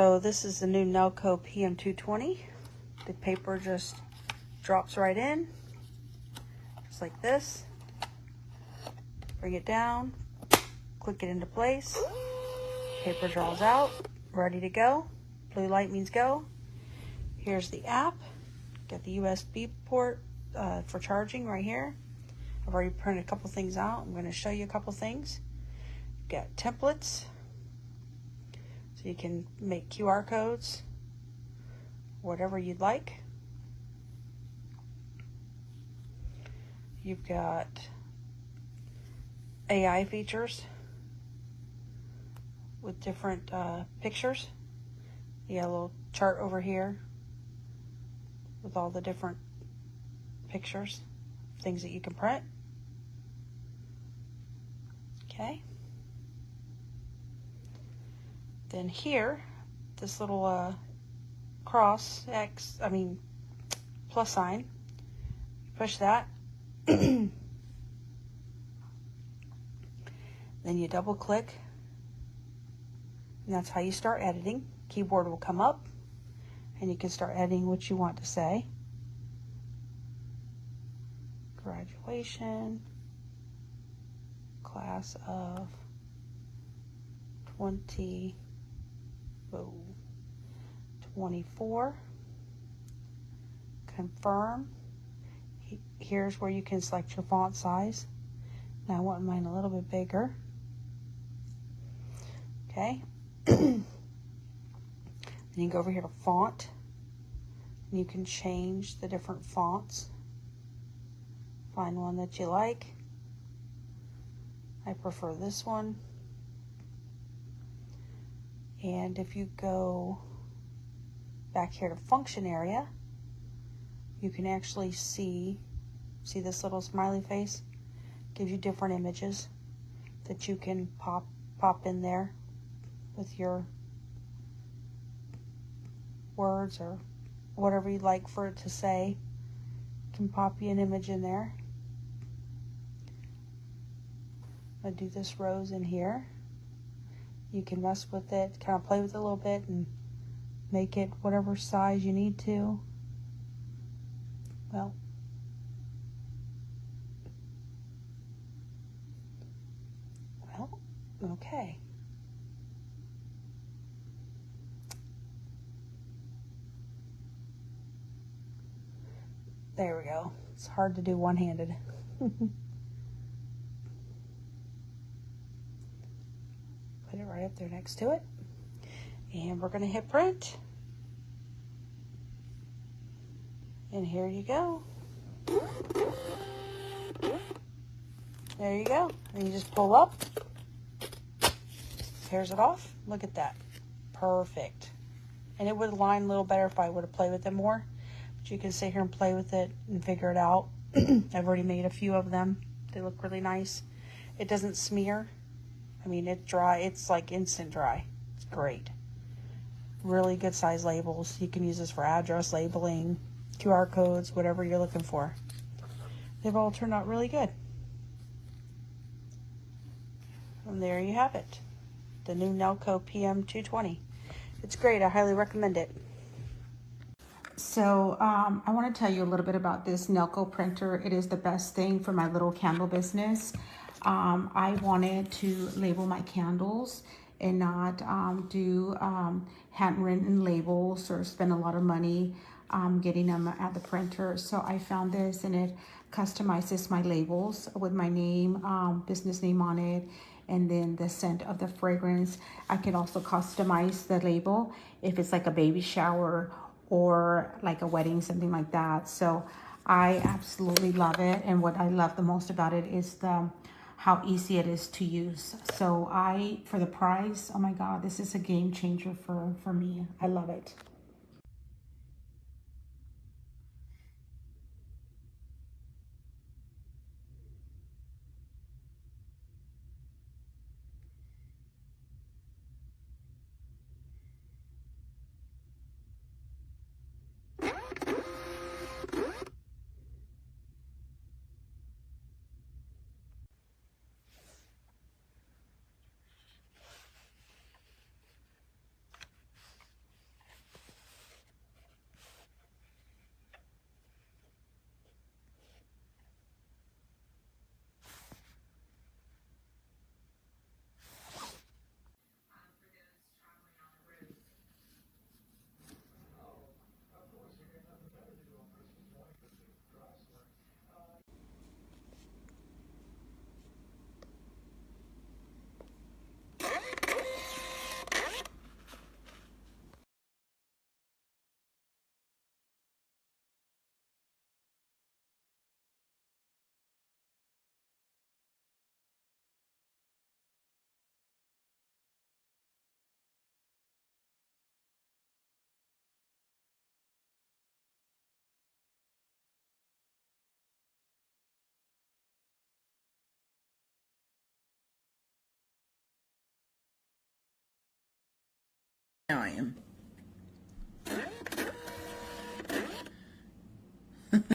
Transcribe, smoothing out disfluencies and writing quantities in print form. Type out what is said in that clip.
So this is the new Nelko PM220. The paper just drops right in, just like this. Bring it down, click it into place. Paper draws out, ready to go. Blue light means go. Here's the app. Got the USB port for charging right here. I've already printed a couple things out. I'm going to show you a couple things. Got templates, so you can make QR codes, whatever you'd like. You've got AI features with different pictures. You got a little chart over here with all the different pictures, things that you can print. Okay. Then here, this little plus sign, you push that. Then you double click, and that's how you start editing. Keyboard will come up, and you can start editing what you want to say. Graduation, class of 2024. Confirm. Here's where you can select your font size. Now I want mine a little bit bigger. Okay. Then you go over here to font, and you can change the different fonts. Find one that you like. I prefer this one. And if you go back here to function area, you can actually see this little smiley face? Gives you different images that you can pop in there with your words or whatever you'd like for it to say. You can pop you an image in there. I'm gonna do this rose in here. You can mess with it, kind of play with it a little bit and make it whatever size you need to. Well, okay. There we go. It's hard to do one-handed. Put it right up there next to it. And we're going to hit print. And here you go. There you go. And you just pull up. Tears it off. Look at that. Perfect. And it would align a little better if I would have played with it more. But you can sit here and play with it and figure it out. I've already made a few of them. They look really nice. It doesn't smear. I mean, it's dry. It's like instant dry. It's great. Really good size labels. You can use this for address labeling, QR codes, whatever you're looking for. They've all turned out really good. And there you have it. The new Nelko PM220. It's great. I highly recommend it. So I want to tell you a little bit about this Nelko printer. It is the best thing for my little candle business. I wanted to label my candles and not do handwritten labels or spend a lot of money getting them at the printer. So I found this, and it customizes my labels with my name, business name on it, and then the scent of the fragrance. I can also customize the label if it's like a baby shower or like a wedding, something like that. So I absolutely love it. And what I love the most about it is how easy it is to use. So for the price, oh my God, this is a game changer for me. I love it. I am.